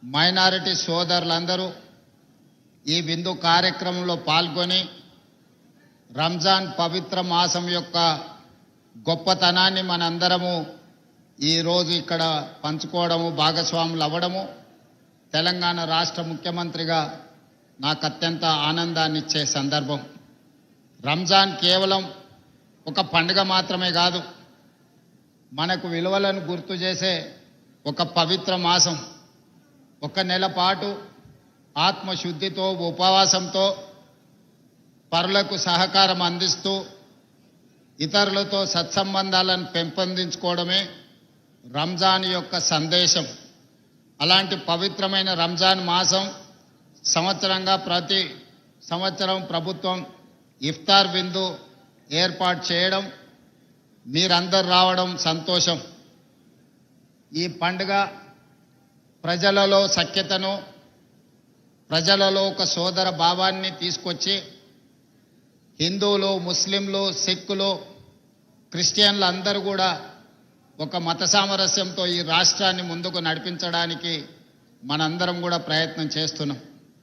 Minority సోదరులందరూ ఈ విందు కార్యక్రమంలో పాల్గొని రంజాన్ పవిత్ర మాసం యొక్క గొప్పతనాన్ని మనందరము ఈరోజు ఇక్కడ పంచుకోవడము, భాగస్వాములు అవ్వడము తెలంగాణ రాష్ట్ర ముఖ్యమంత్రిగా నాకు అత్యంత ఆనందాన్ని ఇచ్చే సందర్భం. రంజాన్ కేవలం ఒక పండుగ మాత్రమే కాదు, మనకు విలువలను గుర్తు చేసే ఒక పవిత్ర మాసం. ఒక నెల పాటు ఆత్మశుద్ధితో, ఉపవాసంతో, పరులకు సహకారం అందిస్తూ ఇతరులతో సత్సంబంధాలను పెంపొందించుకోవడమే రంజాన్ యొక్క సందేశం. అలాంటి పవిత్రమైన రంజాన్ మాసం సంవత్సరంగా ప్రతి సంవత్సరం ప్రభుత్వం ఇఫ్తార్ విందు ఏర్పాటు చేయడం, మీరందరూ రావడం సంతోషం. ఈ పండుగ ప్రజలలో సఖ్యతను, ప్రజలలో ఒక సోదర భావాన్ని తీసుకొచ్చి హిందువులు, ముస్లింలు, సిక్కులు, క్రిస్టియన్లు అందరూ కూడా ఒక మత సామరస్యంతో ఈ రాష్ట్రాన్ని ముందుకు నడిపించడానికి మనందరం కూడా ప్రయత్నం చేస్తున్నాం.